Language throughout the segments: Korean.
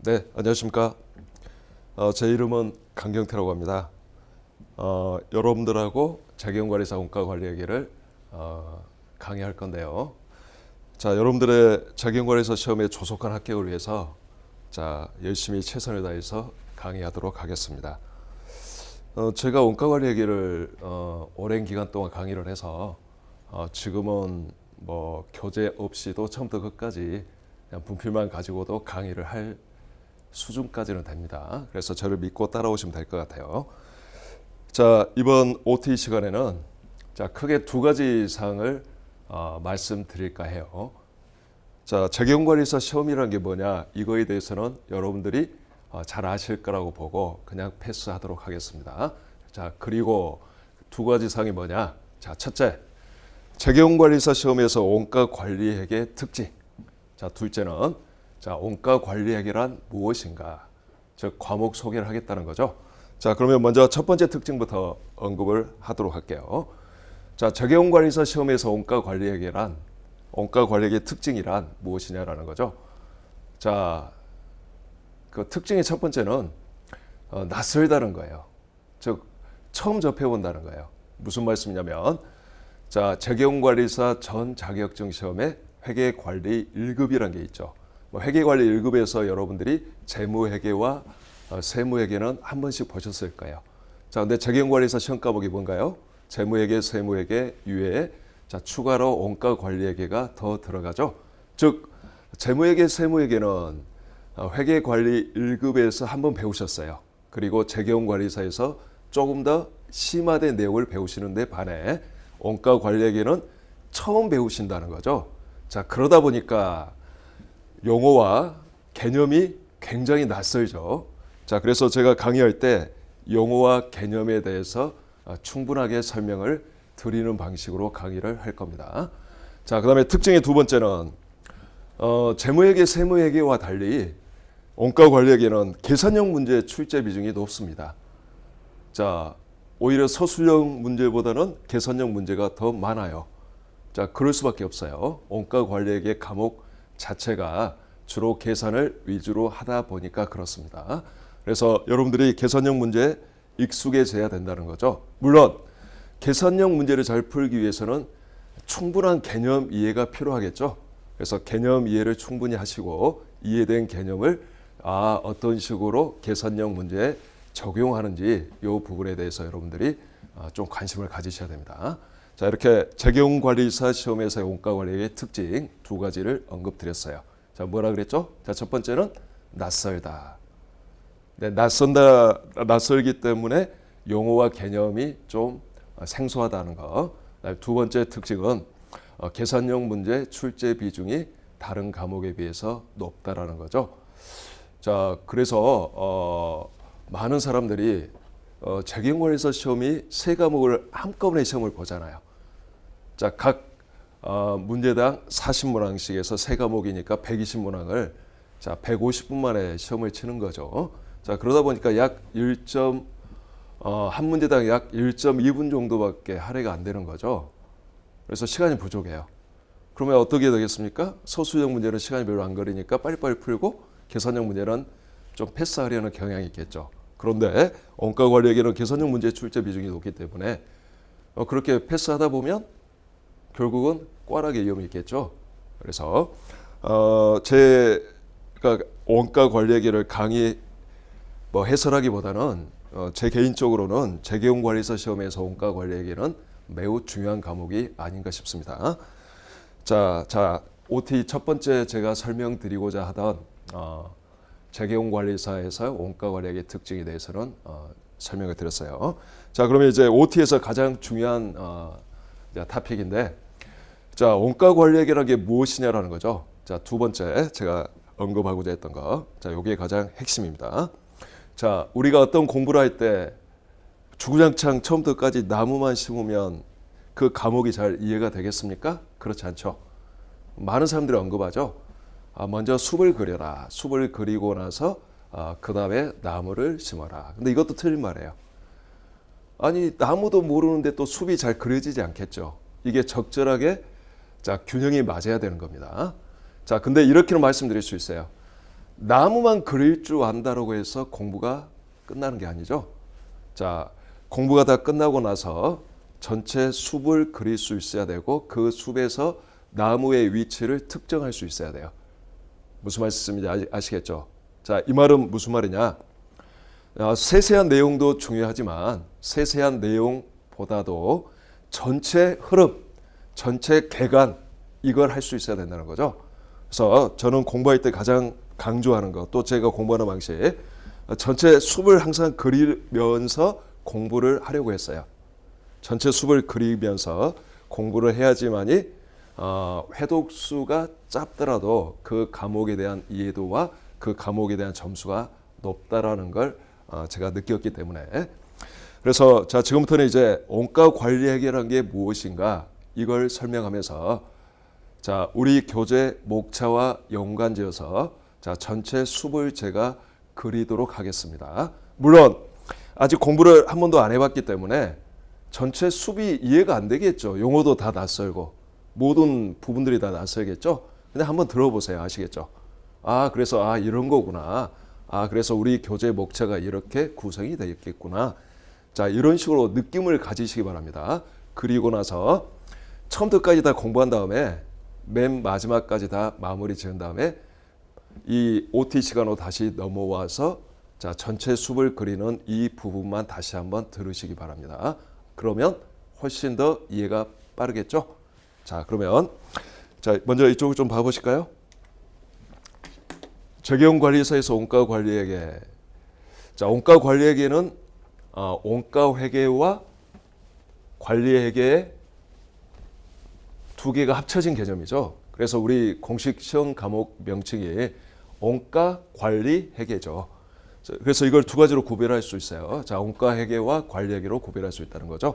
네, 안녕하십니까. 제 이름은 강경태라고 합니다. 여러분들하고 재경관리사 원가관리 얘기를 강의할 건데요. 자, 여러분들의 재경관리사 시험의 조속한 합격을 위해서 열심히 최선을 다해서 강의하도록 하겠습니다. 제가 원가관리 얘기를 오랜 기간 동안 강의를 해서 지금은 뭐 교재 없이도 처음부터 끝까지 그냥 분필만 가지고도 강의를 할 수준까지는 됩니다. 그래서 저를 믿고 따라오시면 될 것 같아요. 자, 이번 OT 시간에는 크게 두 가지 사항을 말씀드릴까 해요. 자, 재경관리사 시험이라는 게 뭐냐, 이거에 대해서는 여러분들이 잘 아실 거라고 보고 그냥 패스하도록 하겠습니다. 자, 그리고 두 가지 사항이 뭐냐. 자, 첫째, 재경관리사 시험에서 원가관리회계의 특징. 자, 둘째는 원가관리회계란 무엇인가, 즉 과목 소개를 하겠다는 거죠. 자, 그러면 먼저 첫 번째 특징부터 언급을 하도록 할게요. 자, 재경관리사 시험에서 원가관리회계란, 원가관리회계의 특징이란 무엇이냐라는 거죠. 자, 그 특징의 첫 번째는 낯설다는 거예요. 즉 처음 접해본다는 거예요. 무슨 말씀이냐면, 자, 재경관리사 전 자격증 시험에 회계관리 1급이라는 게 있죠. 회계관리 1급에서 여러분들이 재무회계와 세무회계는 한 번씩 보셨을 거예요. 자, 근데 재경관리사 시험 과목이 뭔가요? 재무회계, 세무회계 이외에 추가로 원가관리회계가 더 들어가죠. 즉 재무회계, 세무회계는 회계관리 1급에서 한 번 배우셨어요. 그리고 재경관리사에서 조금 더 심화된 내용을 배우시는데 반해 원가관리회계는 처음 배우신다는 거죠. 자, 그러다 보니까 용어와 개념이 굉장히 낯설죠. 자, 그래서 제가 강의할 때 용어와 개념에 대해서 충분하게 설명을 드리는 방식으로 강의를 할 겁니다. 자, 그 다음에 특징의 두 번째는 재무회계, 세무회계와 달리 원가관리회계는 계산형 문제 출제 비중이 높습니다. 자, 오히려 서술형 문제보다는 계산형 문제가 더 많아요. 자, 그럴 수밖에 없어요. 원가관리회계 과목 자체가 주로 계산을 위주로 하다 보니까 그렇습니다. 그래서 여러분들이 계산형 문제에 익숙해져야 된다는 거죠. 물론 계산형 문제를 잘 풀기 위해서는 충분한 개념 이해가 필요하겠죠. 그래서 개념 이해를 충분히 하시고 이해된 개념을 어떤 식으로 계산형 문제에 적용하는지 이 부분에 대해서 여러분들이 좀 관심을 가지셔야 됩니다. 자, 이렇게 재경관리사 시험에서의 원가관리의 특징 두 가지를 언급드렸어요. 자, 뭐라 그랬죠? 자, 첫 번째는 낯설다. 네, 낯설기 때문에 용어와 개념이 좀 생소하다는 거. 두 번째 특징은 계산형 문제 출제 비중이 다른 과목에 비해서 높다라는 거죠. 자, 그래서 많은 사람들이 재경관리사 시험이 세 과목을 한꺼번에 시험을 보잖아요. 자, 각 문제당 40문항씩에서 세 과목이니까 120문항을 150분 만에 시험을 치는 거죠. 자, 그러다 보니까 한 문제당 약 1.2분 정도밖에 할애가 안 되는 거죠. 그래서 시간이 부족해요. 그러면 어떻게 되겠습니까? 서술형 문제는 시간이 별로 안 걸리니까 빨리빨리 풀고 계산형 문제는 좀 패스하려는 경향이 있겠죠. 그런데 원가관리회계는 계산형 문제 출제 비중이 높기 때문에 그렇게 패스하다 보면 결국은 꽈락의 위험이 있겠죠. 그래서 제가 원가관리회계를 강의 해설하기보다는 제 개인적으로는 재경관리사 시험에서 원가관리회계는 매우 중요한 과목이 아닌가 싶습니다. 자, OT 첫 번째 제가 설명드리고자 하던 재경관리사에서 원가관리회계 특징에 대해서는 설명을 드렸어요. 자, 그러면 이제 OT에서 가장 중요한 토픽인데, 자, 원가관리회계라는 게 무엇이냐라는 거죠. 자, 두 번째 제가 언급하고자 했던 거. 자, 요게 가장 핵심입니다. 자, 우리가 어떤 공부를 할 때 주구장창 처음부터까지 나무만 심으면 그 과목이 잘 이해가 되겠습니까? 그렇지 않죠. 많은 사람들이 언급하죠. 먼저 숲을 그려라. 숲을 그리고 나서 그 다음에 나무를 심어라. 근데 이것도 틀린 말이에요. 아니, 나무도 모르는데 또 숲이 잘 그려지지 않겠죠. 이게 적절하게 균형이 맞아야 되는 겁니다. 자, 근데 이렇게는 말씀드릴 수 있어요. 나무만 그릴 줄 안다라고 해서 공부가 끝나는 게 아니죠. 자, 공부가 다 끝나고 나서 전체 숲을 그릴 수 있어야 되고 그 숲에서 나무의 위치를 특정할 수 있어야 돼요. 무슨 말씀인지 아시겠죠? 자, 이 말은 무슨 말이냐? 세세한 내용도 중요하지만 세세한 내용보다도 전체 흐름, 전체 개간 이걸 할 수 있어야 된다는 거죠. 그래서 저는 공부할 때 가장 강조하는 것, 또 제가 공부하는 방식, 전체 숲을 항상 그리면서 공부를 하려고 했어요. 전체 숲을 그리면서 공부를 해야지만이 회독수가 짧더라도 그 과목에 대한 이해도와 그 과목에 대한 점수가 높다라는 걸 제가 느꼈기 때문에 그래서 자 지금부터는 이제 원가 관리 회계라는 게 무엇인가 이걸 설명하면서 자 우리 교재 목차와 연관지어서 자 전체 숲을 제가 그리도록 하겠습니다. 물론 아직 공부를 한 번도 안 해봤기 때문에 전체 숲이 이해가 안 되겠죠. 용어도 다 낯설고 모든 부분들이 다 낯설겠죠. 근데 한번 들어보세요. 아시겠죠? 그래서 이런 거구나. 그래서 우리 교재 목차가 이렇게 구성이 되겠구나. 자, 이런 식으로 느낌을 가지시기 바랍니다. 그리고 나서 처음부터까지 다 공부한 다음에 맨 마지막까지 다 마무리 지은 다음에 이 OT 시간으로 다시 넘어와서 자, 전체 숲을 그리는 이 부분만 다시 한번 들으시기 바랍니다. 그러면 훨씬 더 이해가 빠르겠죠? 자, 그러면 자, 먼저 이쪽을 좀 봐보실까요? 재경관리사에서 원가관리회계. 자, 원가관리회계는 원가회계와 관리회계의 두 개가 합쳐진 개념이죠. 그래서 우리 공식 시험 과목 명칭이 원가관리회계죠. 그래서 이걸 두 가지로 구별할 수 있어요. 자, 원가회계와 관리회계로 구별할 수 있다는 거죠.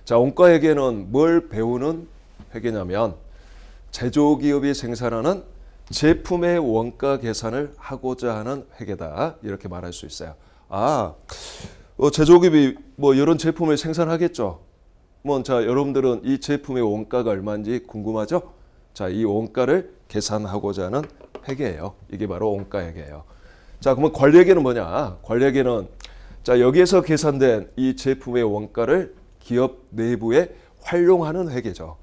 자, 원가회계는 뭘 배우는 회계냐면 제조기업이 생산하는 제품의 원가 계산을 하고자 하는 회계다. 이렇게 말할 수 있어요. 제조기업이 뭐 이런 제품을 생산하겠죠. 자, 여러분들은 이 제품의 원가가 얼마인지 궁금하죠? 자, 이 원가를 계산하고자 하는 회계예요. 이게 바로 원가회계예요. 자, 그러면 관리회계는 뭐냐? 관리회계는 자, 여기에서 계산된 이 제품의 원가를 기업 내부에 활용하는 회계죠.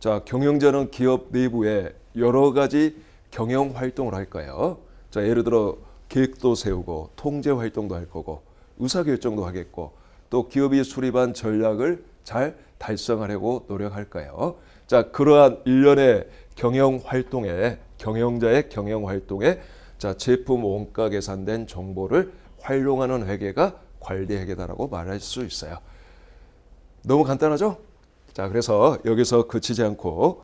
자, 경영자는 기업 내부에 여러 가지 경영 활동을 할 거예요. 자, 예를 들어 계획도 세우고 통제 활동도 할 거고 의사결정도 하겠고 또 기업이 수립한 전략을 잘 달성하려고 노력할 거예요. 자, 그러한 일련의 경영 활동에 경영자의 경영 활동에 자, 제품 원가 계산된 정보를 활용하는 회계가 관리 회계다라고 말할 수 있어요. 너무 간단하죠? 자, 그래서 여기서 그치지 않고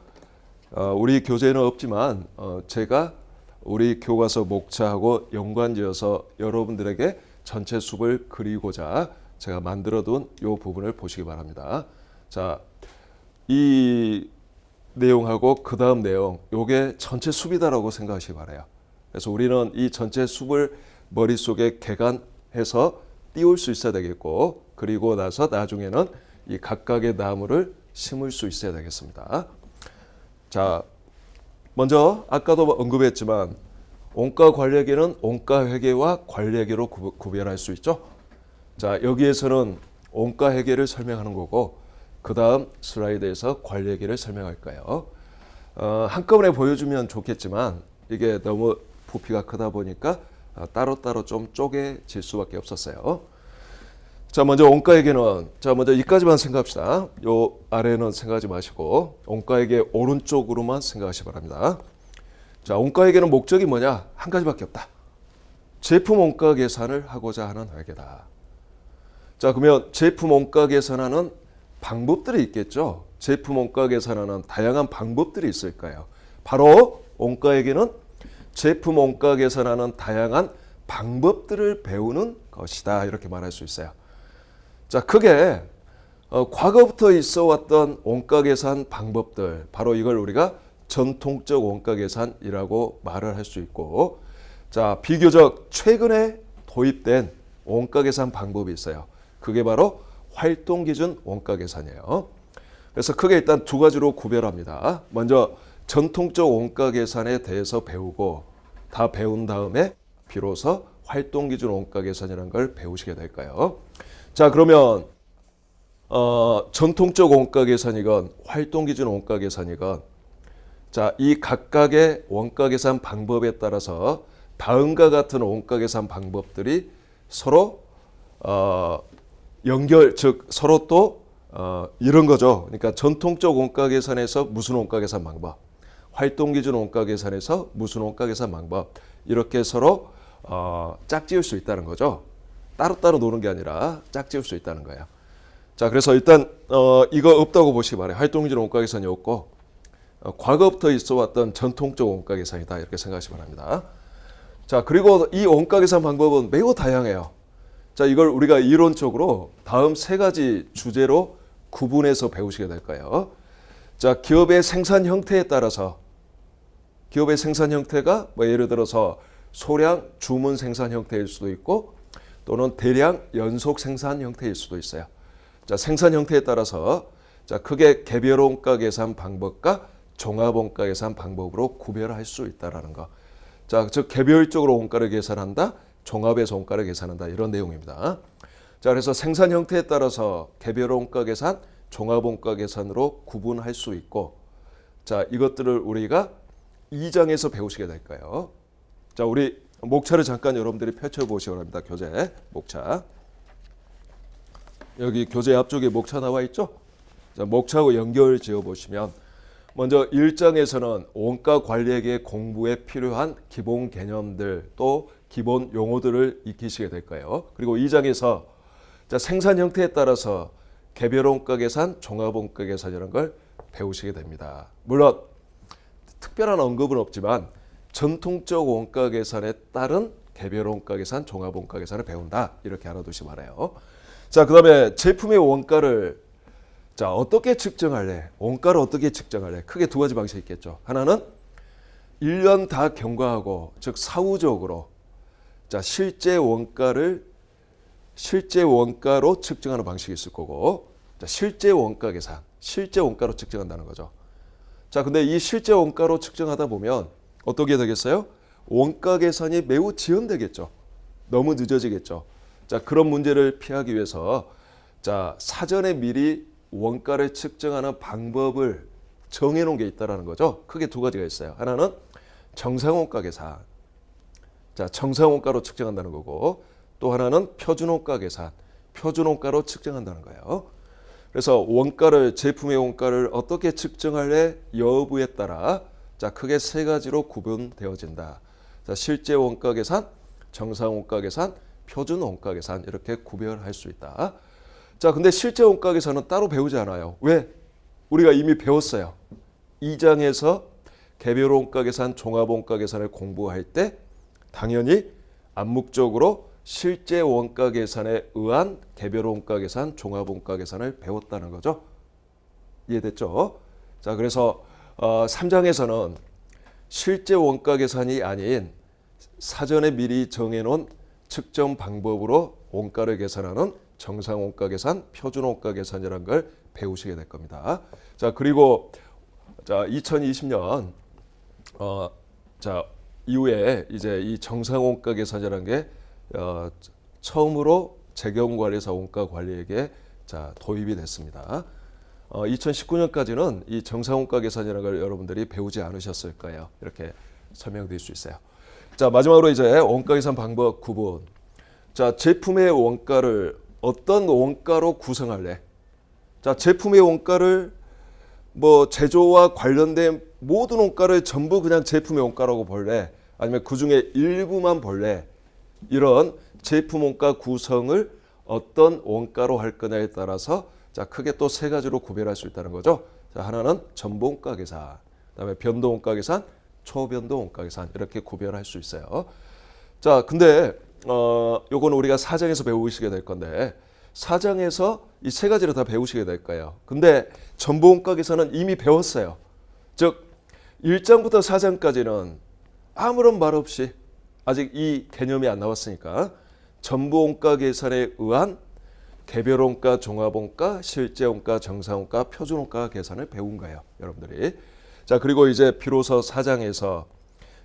우리 교재는 없지만 제가 우리 교과서 목차하고 연관지어서 여러분들에게 전체 숲을 그리고자 제가 만들어둔 이 부분을 보시기 바랍니다. 자, 이 내용하고 그 다음 내용 요게 전체 숲이다라고 생각하시기 바라요. 그래서 우리는 이 전체 숲을 머릿속에 개간해서 띄울 수 있어야 되겠고 그리고 나서 나중에는 이 각각의 나무를 심을 수 있어야 되겠습니다. 자, 먼저 아까도 언급했지만 원가관리회계는 원가회계와 관리회계로 구별할 수 있죠. 자, 여기에서는 원가회계를 설명하는 거고 그 다음 슬라이드에서 관리회계를 설명할 거예요. 한꺼번에 보여주면 좋겠지만 이게 너무 부피가 크다 보니까 따로따로 좀 쪼개질 수밖에 없었어요. 자, 먼저 원가회계는 자, 먼저 이까지만 생각합시다. 요 아래는 생각하지 마시고 원가회계 오른쪽으로만 생각하시기 바랍니다. 자, 원가회계는 목적이 뭐냐? 한 가지밖에 없다. 제품 원가 계산을 하고자 하는 회계다. 자, 그러면 제품 원가 계산하는 방법들이 있겠죠. 제품 원가 계산하는 다양한 방법들이 있을 거예요. 바로 원가회계는 제품 원가 계산하는 다양한 방법들을 배우는 것이다. 이렇게 말할 수 있어요. 자, 크게 과거부터 있어 왔던 원가 계산 방법들, 바로 이걸 우리가 전통적 원가 계산이라고 말을 할 수 있고, 자, 비교적 최근에 도입된 원가 계산 방법이 있어요. 그게 바로 활동 기준 원가 계산이에요. 그래서 크게 일단 두 가지로 구별합니다. 먼저 전통적 원가 계산에 대해서 배우고, 다 배운 다음에 비로소 활동기준 원가 계산이라는 걸 배우시게 될까요? 자, 그러면 전통적 원가 계산이건 활동기준 원가 계산이건 자, 이 각각의 원가 계산 방법에 따라서 다음과 같은 원가 계산 방법들이 서로 즉 서로 또 이런 거죠. 그러니까 전통적 원가 계산에서 무슨 원가 계산 방법, 활동기준 원가 계산에서 무슨 원가 계산 방법, 이렇게 서로 짝지을 수 있다는 거죠. 따로따로 노는 게 아니라 짝지을 수 있다는 거예요. 자, 그래서 일단 이거 없다고 보시기 바래요. 활동기준 원가 계산이 없고 과거부터 있어왔던 전통적 원가 계산이다, 이렇게 생각하시기 바랍니다. 자, 그리고 이 원가 계산 방법은 매우 다양해요. 자, 이걸 우리가 이론적으로 다음 세 가지 주제로 구분해서 배우시게 될 거예요. 자, 기업의 생산 형태에 따라서 기업의 생산 형태가 뭐 예를 들어서 소량 주문 생산 형태일 수도 있고 또는 대량 연속 생산 형태일 수도 있어요. 자, 생산 형태에 따라서 자, 크게 개별 원가 계산 방법과 종합 원가 계산 방법으로 구별할 수 있다라는 거. 자, 즉 개별적으로 원가를 계산한다, 종합에서 원가를 계산한다, 이런 내용입니다. 자, 그래서 생산 형태에 따라서 개별 원가 계산, 종합 원가 계산으로 구분할 수 있고, 자, 이것들을 우리가 2장에서 배우시게 될 거예요. 자, 우리 목차를 잠깐 여러분들이 펼쳐보시기 바랍니다. 교재 목차. 여기 교재 앞쪽에 목차 나와 있죠? 자, 목차하고 연결 지어 보시면 먼저 1장에서는 원가 관리에게 공부에 필요한 기본 개념들 또 기본 용어들을 익히시게 될 거예요. 그리고 2장에서 자, 생산 형태에 따라서 개별 원가 계산, 종합 원가 계산이라는 걸 배우시게 됩니다. 물론 특별한 언급은 없지만 전통적 원가 계산에 따른 개별 원가 계산, 종합 원가 계산을 배운다, 이렇게 알아두시기 바라요. 자, 그다음에 제품의 원가를 자, 어떻게 측정할래? 원가를 어떻게 측정할래? 크게 두 가지 방식이 있겠죠. 하나는 1년 다 경과하고, 즉 사후적으로 자, 실제 원가로 측정하는 방식이 있을 거고, 자, 실제 원가 계산, 실제 원가로 측정한다는 거죠. 자, 근데 이 실제 원가로 측정하다 보면 어떻게 되겠어요? 원가 계산이 매우 지연되겠죠. 너무 늦어지겠죠. 자, 그런 문제를 피하기 위해서 자, 사전에 미리 원가를 측정하는 방법을 정해놓은 게 있다는 거죠. 크게 두 가지가 있어요. 하나는 정상원가 계산, 자, 정상원가로 측정한다는 거고, 또 하나는 표준원가 계산, 표준원가로 측정한다는 거예요. 그래서 원가를, 제품의 원가를 어떻게 측정할래 여부에 따라 자, 크게 세 가지로 구분되어진다. 자, 실제 원가 계산, 정상원가 계산, 표준원가 계산, 이렇게 구별할 수 있다. 자, 근데 실제 원가 계산은 따로 배우지 않아요. 왜? 우리가 이미 배웠어요. 2장에서 개별 원가 계산, 종합 원가 계산을 공부할 때 당연히 암묵적으로 실제 원가 계산에 의한 개별 원가 계산, 종합 원가 계산을 배웠다는 거죠. 이해됐죠? 자, 그래서 3장에서는 실제 원가 계산이 아닌 사전에 미리 정해놓은 측정 방법으로 원가를 계산하는 정상 원가 계산, 표준 원가 계산이라는 걸 배우시게 될 겁니다. 자, 그리고 자, 2020년 자, 이후에 이제 이 정상 원가 계산이라는 게 처음으로 재경관리사 원가 관리에게 자, 도입이 됐습니다. 2019년까지는 이 정상 원가 계산이라는 걸 여러분들이 배우지 않으셨을 거예요. 이렇게 설명드릴 수 있어요. 자, 마지막으로 이제 원가 계산 방법 구분. 자, 제품의 원가를 어떤 원가로 구성할래? 자, 제품의 원가를 뭐 제조와 관련된 모든 원가를 전부 그냥 제품의 원가라고 볼래? 아니면 그 중에 일부만 볼래? 이런 제품 원가 구성을 어떤 원가로 할 거냐에 따라서 자, 크게 또 세 가지로 구별할 수 있다는 거죠. 자, 하나는 전부 원가 계산, 그다음에 변동 원가 계산, 초변동 원가 계산, 이렇게 구별할 수 있어요. 자, 근데 요거는 우리가 4장에서 배우시게 될 건데 4장에서 이 세 가지를 다 배우시게 될 거예요. 근데 전부 원가 계산은 이미 배웠어요. 즉 1장부터 4장까지는 아무런 말 없이 아직 이 개념이 안 나왔으니까 전부 원가 계산에 의한 개별 원가, 종합 원가, 실제 원가, 정상 원가, 표준 원가 계산을 배운 거예요, 여러분들이. 자, 그리고 이제 비로소 4장에서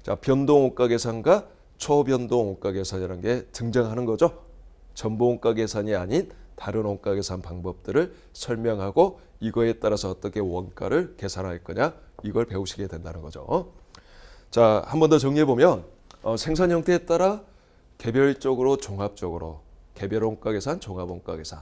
자, 변동 원가 계산과 초변동 원가 계산이라는 게 등장하는 거죠. 전부 원가 계산이 아닌 다른 원가 계산 방법들을 설명하고 이거에 따라서 어떻게 원가를 계산할 거냐 이걸 배우시게 된다는 거죠. 자, 한 번 더 정리해 보면 생산 형태에 따라 개별적으로 종합적으로 개별 원가 계산, 종합 원가 계산.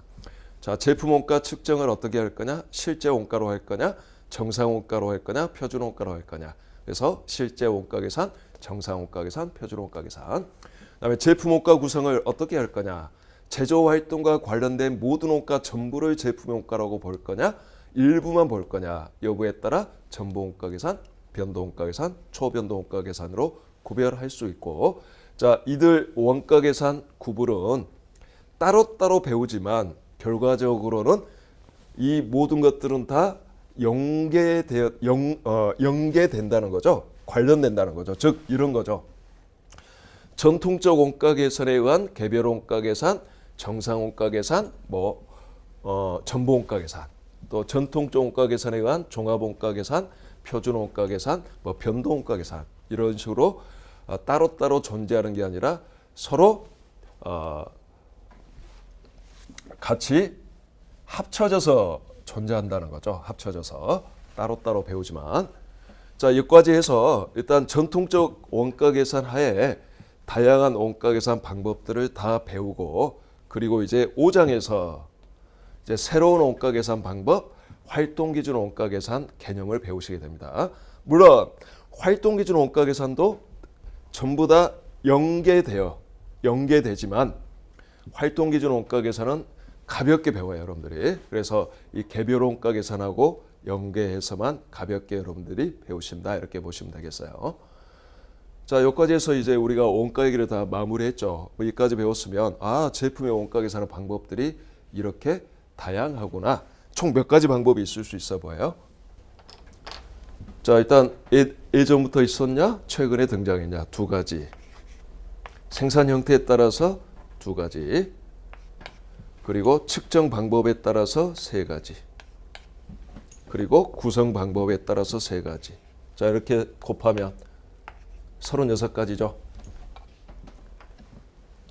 자, 제품 원가 측정을 어떻게 할 거냐? 실제 원가로 할 거냐? 정상 원가로 할 거냐? 표준 원가로 할 거냐? 그래서 실제 원가 계산, 정상 원가 계산, 표준 원가 계산. 그다음에 제품 원가 구성을 어떻게 할 거냐? 제조 활동과 관련된 모든 원가 전부를 제품 원가라고 볼 거냐? 일부만 볼 거냐? 여부에 따라 전부 원가 계산, 변동 원가 계산, 초변동 원가 계산으로 구별할 수 있고, 자, 이들 원가 계산 구분은 따로따로 배우지만 결과적으로는 이 모든 것들은 다 연계된다는 거죠. 관련된다는 거죠. 즉 이런 거죠. 전통적 원가 계산에 의한 개별 원가 계산, 정상 원가 계산, 전부 원가 계산, 또 전통적 원가 계산에 의한 종합 원가 계산, 표준 원가 계산, 변동 원가 계산 이런 식으로 따로따로 존재하는 게 아니라 서로 같이 합쳐져서 존재한다는 거죠. 합쳐져서 따로따로 배우지만, 자, 여기까지 해서 일단 전통적 원가 계산 하에 다양한 원가 계산 방법들을 다 배우고, 그리고 이제 5장에서 이제 새로운 원가 계산 방법, 활동 기준 원가 계산 개념을 배우시게 됩니다. 물론 활동 기준 원가 계산도 전부 다 연계되지만 활동 기준 원가 계산은 가볍게 배워요, 여러분들이. 그래서 이 개별 원가 계산하고 연계해서만 가볍게 여러분들이 배우신다 이렇게 보시면 되겠어요. 자, 여기까지 해서 이제 우리가 원가 얘기를 다 마무리했죠. 여기까지 배웠으면 제품의 원가 계산의 방법들이 이렇게 다양하구나. 총 몇 가지 방법이 있을 수 있어 보여요. 자, 일단 예전부터 있었냐? 최근에 등장했냐? 2가지. 생산 형태에 따라서 2가지. 그리고 측정 방법에 따라서 3가지. 그리고 구성 방법에 따라서 3가지. 자, 이렇게 곱하면 36가지죠.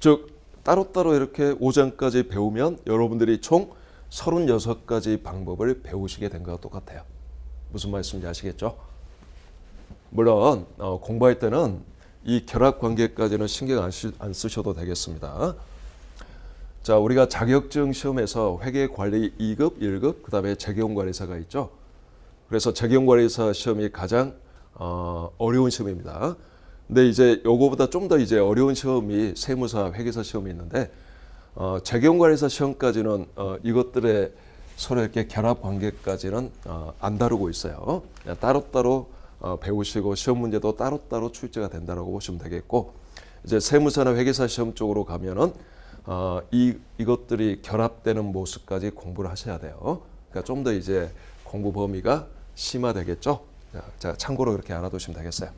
즉 따로따로 이렇게 5장까지 배우면 여러분들이 총 36가지 방법을 배우시게 된 것과 똑같아요. 무슨 말씀인지 아시겠죠? 물론 공부할 때는 이 결합 관계까지는 신경 안 쓰셔도 되겠습니다. 자, 우리가 자격증 시험에서 회계관리 2급, 1급, 그 다음에 재경관리사가 있죠. 그래서 재경관리사 시험이 가장 어려운 시험입니다. 근데 이제 요거보다 좀 더 이제 어려운 시험이 세무사, 회계사 시험이 있는데 재경관리사 시험까지는 이것들의 서로 이렇게 결합 관계까지는 안 다루고 있어요. 그냥 따로따로 배우시고 시험 문제도 따로따로 출제가 된다고 보시면 되겠고, 이제 세무사나 회계사 시험 쪽으로 가면은 이것들이 결합되는 모습까지 공부를 하셔야 돼요. 그러니까 좀 더 이제 공부 범위가 심화되겠죠. 자, 참고로 그렇게 알아두시면 되겠어요.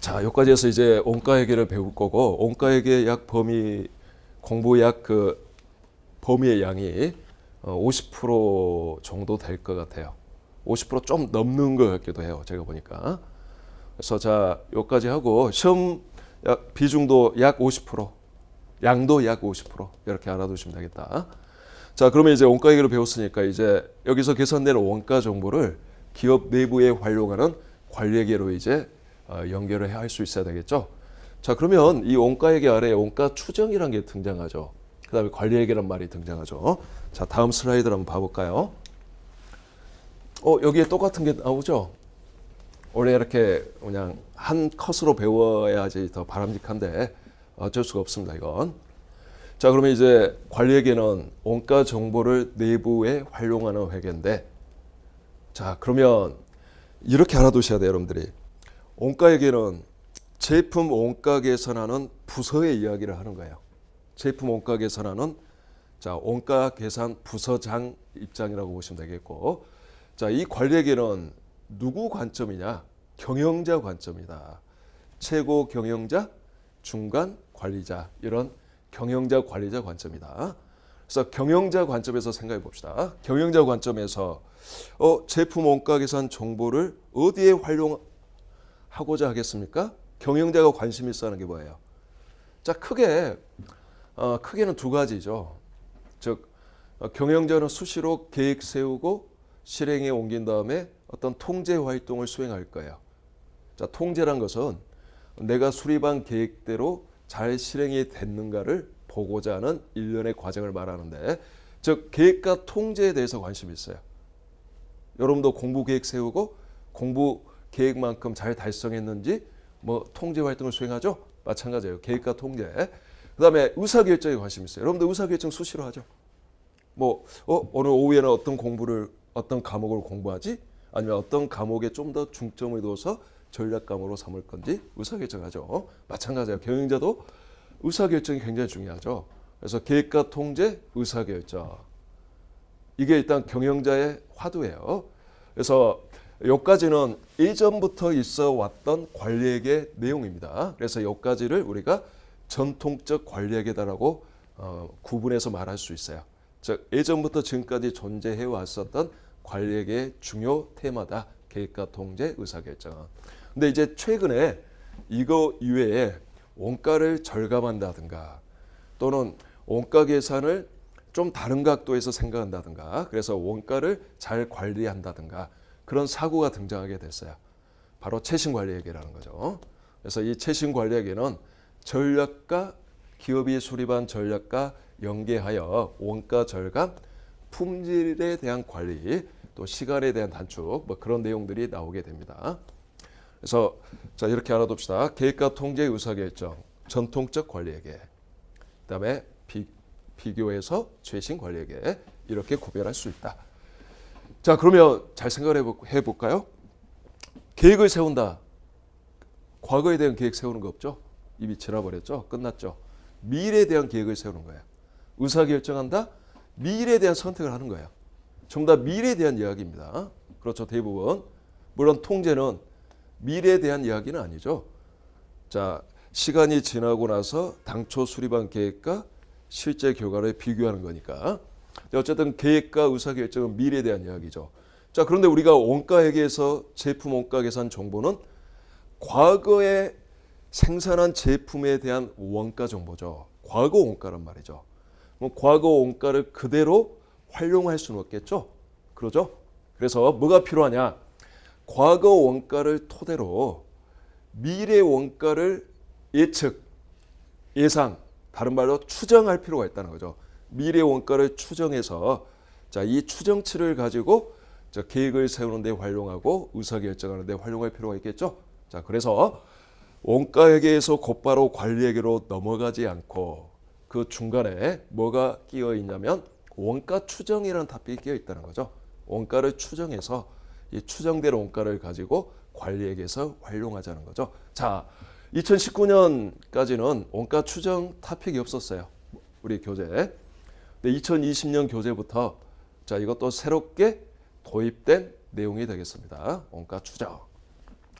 자, 여기까지 해서 이제 원가회계를 배울 거고, 원가회계 약 범위, 공부 약 범위의 양이 50% 정도 될 것 같아요. 50% 좀 넘는 것 같기도 해요, 제가 보니까. 그래서 자, 여기까지 하고 시험 비중도 약 50%, 양도 약 50% 이렇게 알아두시면 되겠다. 자, 그러면 이제 원가회계를 배웠으니까 이제 여기서 계산되는 원가 정보를 기업 내부에 활용하는 관리회계로 이제 연결을 할 수 있어야 되겠죠. 자, 그러면 이 원가회계 아래에 원가 추정이라는 게 등장하죠. 그 다음에 관리회계란 말이 등장하죠. 자, 다음 슬라이드를 한번 봐볼까요? 여기에 똑같은 게 나오죠. 원래 이렇게 그냥 한 컷으로 배워야지 더 바람직한데 어쩔 수가 없습니다, 이건. 자, 그러면 이제 관리회계는 원가 정보를 내부에 활용하는 회계인데, 자, 그러면 이렇게 알아두셔야 돼요, 여러분들이. 원가회계는 제품 원가 계산하는 부서의 이야기를 하는 거예요. 제품 원가 계산하는 원가 계산 부서장 입장이라고 보시면 되겠고, 자, 이 관리회계는 누구 관점이냐? 경영자 관점이다. 최고 경영자, 중간 관리자, 이런 경영자 관리자 관점이다. 그래서 경영자 관점에서 생각해 봅시다. 경영자 관점에서 제품 원가 계산 정보를 어디에 활용할 하고자 하겠습니까? 경영자가 관심 있어 하는 게 뭐예요? 자, 크게는 두 가지죠. 즉, 경영자는 수시로 계획 세우고 실행에 옮긴 다음에 어떤 통제 활동을 수행할 거예요. 자, 통제란 것은 내가 수립한 계획대로 잘 실행이 됐는가를 보고자 하는 일련의 과정을 말하는데, 즉 계획과 통제에 대해서 관심이 있어요. 여러분도 공부 계획 세우고 공부 계획만큼 잘 달성했는지 뭐 통제 활동을 수행하죠? 마찬가지예요. 계획과 통제. 그다음에 의사결정에 관심이 있어요. 여러분도 의사결정 수시로 하죠. 뭐 오늘 오후에는 어떤 과목을 공부하지? 아니면 어떤 과목에 좀 더 중점을 둬서 전략 과목으로 삼을 건지 의사결정하죠. 마찬가지예요. 경영자도 의사결정이 굉장히 중요하죠. 그래서 계획과 통제, 의사결정. 이게 일단 경영자의 화두예요. 그래서 여기까지는 예전부터 있어 왔던 관리액의 내용입니다. 그래서 여기까지를 우리가 전통적 관리액이다라고 구분해서 말할 수 있어요. 즉 예전부터 지금까지 존재해 왔었던 관리액의 중요 테마다. 계획과 통제, 의사결정. 근데 이제 최근에 이거 이외에 원가를 절감한다든가 또는 원가 계산을 좀 다른 각도에서 생각한다든가 그래서 원가를 잘 관리한다든가 그런 사고가 등장하게 됐어요. 바로 최신관리회계라는 거죠. 그래서 이 최신관리회계는 전략과 기업이 수립한 전략과 연계하여 원가 절감, 품질에 대한 관리, 또 시간에 대한 단축 뭐 그런 내용들이 나오게 됩니다. 그래서 자 이렇게 알아둡시다. 계획과 통제 의사결정, 전통적 관리회계, 그다음에 비교해서 최신 관리회계 이렇게 구별할 수 있다. 자 그러면 잘 생각을 해볼까요? 계획을 세운다. 과거에 대한 계획 세우는 거 없죠? 이미 지나버렸죠? 끝났죠? 미래에 대한 계획을 세우는 거예요. 의사결정한다. 미래에 대한 선택을 하는 거예요. 전부 다 미래에 대한 이야기입니다. 그렇죠. 대부분. 물론 통제는 미래에 대한 이야기는 아니죠. 자, 시간이 지나고 나서 당초 수립한 계획과 실제 결과를 비교하는 거니까. 어쨌든 계획과 의사결정은 미래에 대한 이야기죠. 자, 그런데 우리가 원가회계에서 제품 원가 계산 정보는 과거에 생산한 제품에 대한 원가 정보죠. 과거 원가란 말이죠. 과거 원가를 그대로 활용할 수는 없겠죠. 그러죠? 그래서 뭐가 필요하냐? 과거 원가를 토대로 미래 원가를 예측, 예상, 다른 말로 추정할 필요가 있다는 거죠. 미래 원가를 추정해서 자, 이 추정치를 가지고 계획을 세우는 데 활용하고 의사결정하는 데 활용할 필요가 있겠죠. 자, 그래서 원가회계에서 곧바로 관리회계로 넘어가지 않고 그 중간에 뭐가 끼어 있냐면 원가 추정이라는 탑이 끼어 있다는 거죠. 원가를 추정해서 이 추정된 원가를 가지고 관리회계에서 활용하자는 거죠. 자, 2019년까지는 원가 추정 토픽이 없었어요. 우리 교재. 근데 2020년 교재부터 자, 이것도 새롭게 도입된 내용이 되겠습니다. 원가 추정.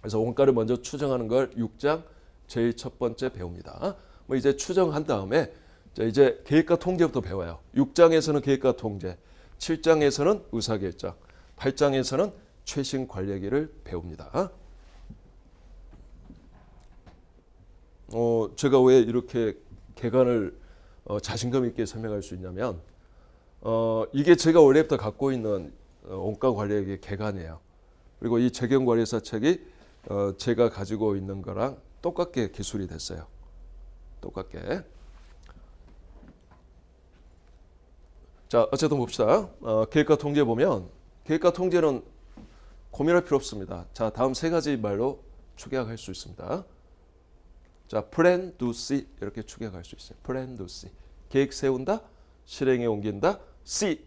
그래서 원가를 먼저 추정하는 걸 6장 제일 첫 번째 배웁니다. 뭐 이제 추정한 다음에 자, 이제 계획과 통제부터 배워요. 6장에서는 계획과 통제, 7장에서는 의사결정, 8장에서는 최신 관리회계를 배웁니다. 제가 왜 이렇게 개관을 자신감 있게 설명할 수 있냐면 이게 제가 원래부터 갖고 있는 원가 관리회계 개관이에요. 그리고 이 재경관리사 책이 제가 가지고 있는 거랑 똑같게 기술이 됐어요. 똑같게. 자, 어쨌든 봅시다. 계획과 통제 보면 계획과 통제는 고민할 필요 없습니다. 자, 다음 세 가지 말로 축약할 수 있습니다. 자, plan, do, see 이렇게 축약할 수 있어요. plan, do, see. 계획 세운다, 실행에 옮긴다. see,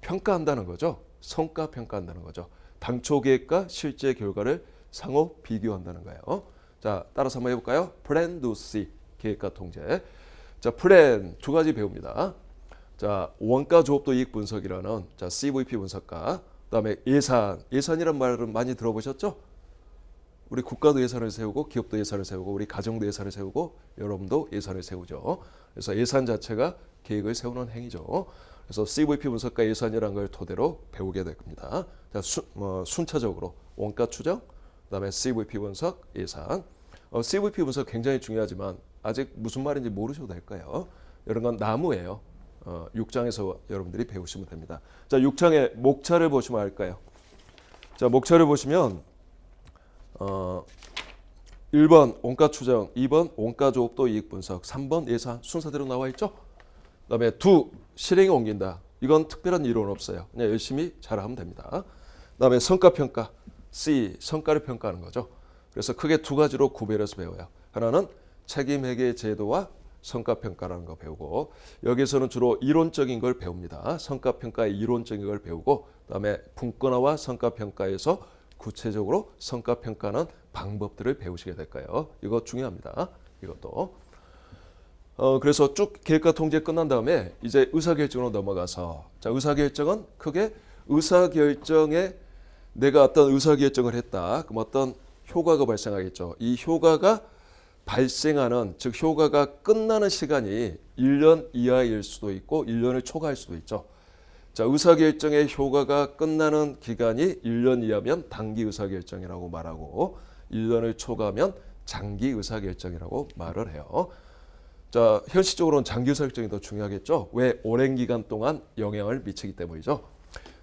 평가한다는 거죠. 성과 평가한다는 거죠. 당초 계획과 실제 결과를 상호 비교한다는 거예요. 자, 따라서 한번 해볼까요? plan, do, see. 계획과 통제. 자, plan 두 가지 배웁니다. 자, 원가 조합도 이익 분석이라는 자, CVP 분석과 그다음에 예산이란 말은 많이 들어보셨죠? 우리 국가도 예산을 세우고 기업도 예산을 세우고 우리 가정도 예산을 세우고 여러분도 예산을 세우죠. 그래서 예산 자체가 계획을 세우는 행위죠. 그래서 CVP 분석과 예산이라는 걸 토대로 배우게 될 겁니다. 자, 순차적으로 원가 추정, 그다음에 CVP 분석, 예상. CVP 분석 굉장히 중요하지만 아직 무슨 말인지 모르셔도 될 거예요. 이런 건 나무예요. 6장에서 여러분들이 배우시면 됩니다. 자, 6장의 목차를 보시면 알까요? 자, 목차를 보시면 1번 원가 추정, 2번 원가 조업도 이익 분석, 3번 예산 순서대로 나와 있죠. 그다음에 2 실행에 옮긴다. 이건 특별한 이론 없어요. 그냥 열심히 잘하면 됩니다. 그다음에 성과 평가, C 성과를 평가하는 거죠. 그래서 크게 두 가지로 구별해서 배워요. 하나는 책임 회계 제도와 성과 평가라는 거 배우고, 여기서는 주로 이론적인 걸 배웁니다. 성과 평가의 이론적인 걸 배우고, 그다음에 분권화와 성과 평가에서 구체적으로 성과 평가는 방법들을 배우시게 될 거예요. 이거 중요합니다. 이것도. 그래서 쭉 계획과 통제 끝난 다음에 이제 의사결정으로 넘어가서, 자, 의사결정은 크게 의사결정에 내가 어떤 의사결정을 했다. 그럼 어떤 효과가 발생하겠죠. 이 효과가 발생하는, 즉 효과가 끝나는 시간이 1년 이하일 수도 있고 1년을 초과할 수도 있죠. 자, 의사결정의 효과가 끝나는 기간이 1년 이하면 단기 의사결정이라고 말하고, 1년을 초과하면 장기 의사결정이라고 말을 해요. 자, 현실적으로는 장기 의사결정이 더 중요하겠죠. 왜? 오랜 기간 동안 영향을 미치기 때문이죠.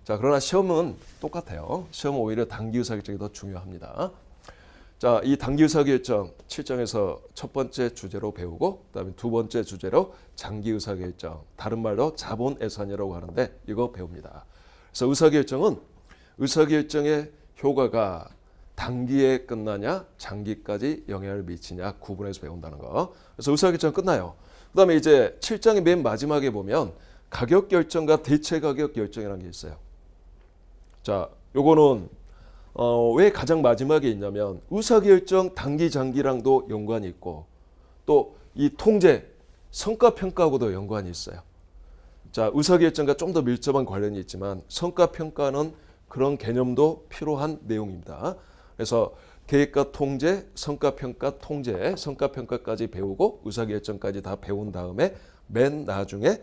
자, 그러나 시험은 똑같아요. 시험은 오히려 단기 의사결정이 더 중요합니다. 자, 이 단기 의사결정 7장에서 첫 번째 주제로 배우고, 그다음에 두 번째 주제로 장기 의사결정, 다른 말로 자본 예산이라고 하는데 이거 배웁니다. 그래서 의사결정은 의사결정의 효과가 단기에 끝나냐 장기까지 영향을 미치냐 구분해서 배운다는 거. 그래서 의사결정 끝나요. 그다음에 이제 7장의 맨 마지막에 보면 가격 결정과 대체 가격 결정이라는 게 있어요. 자, 요거는 왜 가장 마지막에 있냐면 의사결정 단기 장기랑도 연관이 있고, 또 이 통제 성과평가하고도 연관이 있어요. 자, 의사결정과 좀 더 밀접한 관련이 있지만 성과평가는 그런 개념도 필요한 내용입니다. 그래서 계획과 통제, 성과평가, 통제, 성과평가까지 배우고 의사결정까지 다 배운 다음에 맨 나중에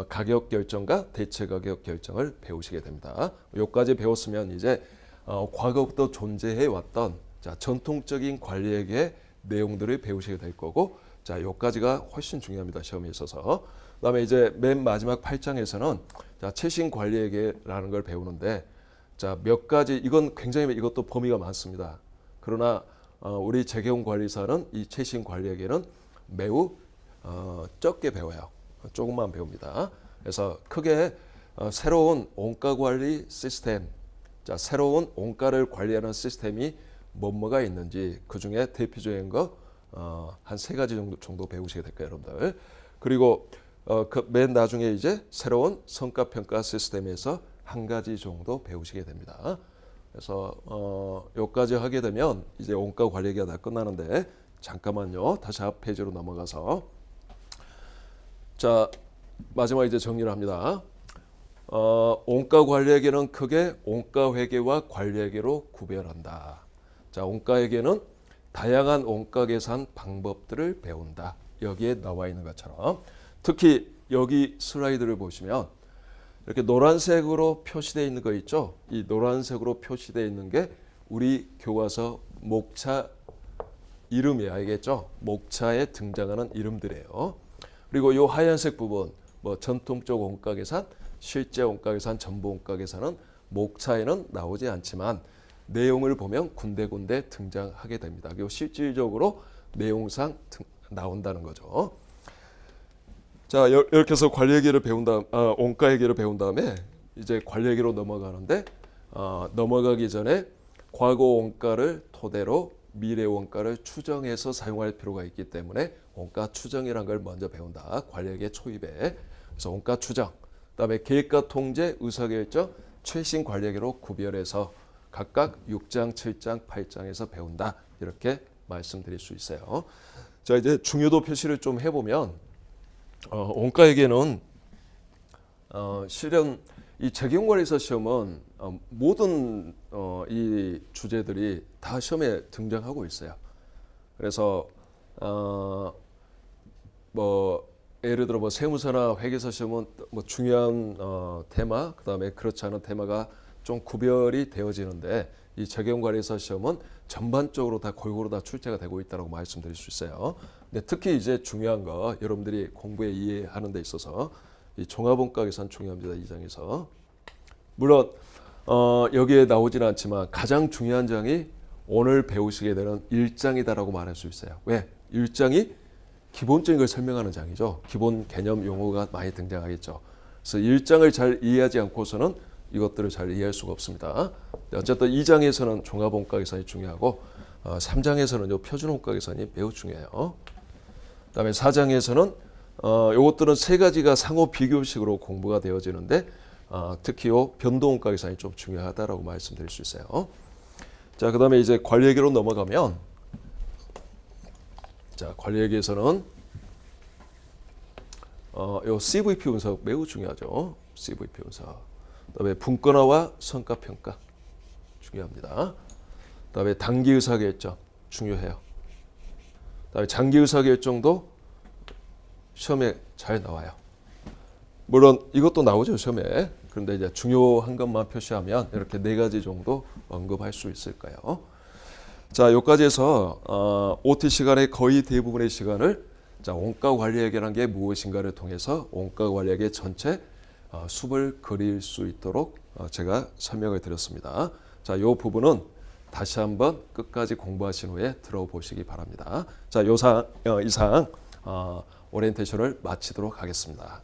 가격 결정과 대체 가격 결정을 배우시게 됩니다. 여기까지 배웠으면 이제 과거부터 존재해 왔던, 자, 전통적인 관리회계의 내용들을 배우시게 될 거고, 자, 여기까지가 훨씬 중요합니다. 시험에 있어서. 그다음에 이제 맨 마지막 8장에서는 자, 최신 관리회계라는 걸 배우는데, 자, 몇 가지, 이건 굉장히 이것도 범위가 많습니다. 그러나 우리 재경 관리사는 이 최신 관리회계는 매우 적게 배워요. 조금만 배웁니다. 그래서 크게 새로운 원가 관리 시스템, 자, 새로운 원가를 관리하는 시스템이 뭐가 있는지 그 중에 대표적인 거 한 세 가지 정도 배우시게 될 거예요, 여러분들. 그리고 그 맨 나중에 이제 새로운 성과평가 시스템에서 한 가지 정도 배우시게 됩니다. 그래서 여기까지 하게 되면 이제 원가 관리가 다 끝나는데, 잠깐만요. 다시 앞 페이지로 넘어가서, 자, 마지막 이제 정리를 합니다. 원가 관리회계는 크게 원가 회계와 관리회계로 구별한다. 자, 원가 회계는 다양한 원가 계산 방법들을 배운다. 여기에 나와 있는 것처럼, 특히 여기 슬라이드를 보시면 이렇게 노란색으로 표시되어 있는 거 있죠. 이 노란색으로 표시되어 있는 게 우리 교과서 목차 이름이에요. 알겠죠? 목차에 등장하는 이름들이에요. 그리고 이 하얀색 부분, 뭐 전통적 원가 계산, 실제 원가 계산, 전부 원가 계산은 목차에는 나오지 않지만 내용을 보면 군데군데 등장하게 됩니다. 그리고 실질적으로 내용상 나온다는 거죠. 자, 이렇게 해서 관리회계를 배운 다음, 원가회계를 배운 다음에 이제 관리회계로 넘어가는데, 넘어가기 전에 과거 원가를 토대로 미래 원가를 추정해서 사용할 필요가 있기 때문에 원가 추정이라는 걸 먼저 배운다. 관리회계 초입에. 그래서 원가 추정, 그다음에 계획과 통제, 의사결정, 최신 관리회계로 구별해서 각각 6장, 7장, 8장에서 배운다. 이렇게 말씀드릴 수 있어요. 자, 이제 중요도 표시를 좀 해보면, 원가회계는 실은 이 재경관리사 시험은 모든 이 주제들이 다 시험에 등장하고 있어요. 그래서 뭐 예를 들어 뭐 세무사나 회계사 시험은 뭐 중요한 테마, 그다음에 그렇지 않은 테마가 좀 구별이 되어지는데, 이 재경관리사 시험은 전반적으로 다 골고루 다 출제가 되고 있다고 말씀드릴 수 있어요. 근데 특히 이제 중요한 거 여러분들이 공부에 이해하는 데 있어서 이 종합원가 계산 중요합니다. 이 장에서 물론 여기에 나오지는 않지만 가장 중요한 장이 오늘 배우시게 되는 1장이다라고 말할 수 있어요. 왜? 1장이 기본적인 걸 설명하는 장이죠. 기본 개념 용어가 많이 등장하겠죠. 그래서 1장을 잘 이해하지 않고서는 이것들을 잘 이해할 수가 없습니다. 어쨌든 2장에서는 종합원가 계산이 중요하고 3장에서는 표준원가 계산이 매우 중요해요. 그다음에 4장에서는 이것들은 세 가지가 상호 비교식으로 공부가 되어지는데 특히 변동원가 계산이 좀 중요하다라고 말씀드릴 수 있어요. 자, 그다음에 이제 관리회계로 넘어가면 자, 관리회계에서는 요 CVP 분석 매우 중요하죠. CVP 분석. 그다음에 분권화와 성과평가 중요합니다. 그다음에 단기 의사결정 중요해요. 그다음에 장기 의사결정도 시험에 잘 나와요. 물론 이것도 나오죠 시험에. 그런데 이제 중요한 것만 표시하면 이렇게 4가지 정도 언급할 수 있을까요? 자, 여기까지 해서 OT 시간의 거의 대부분의 시간을 자, 원가 관리회계라는 게 무엇인가를 통해서 원가 관리회계 전체 숲을 그릴 수 있도록 제가 설명을 드렸습니다. 자, 이 부분은 다시 한번 끝까지 공부하신 후에 들어보시기 바랍니다. 자, 이상 오리엔테이션을 마치도록 하겠습니다.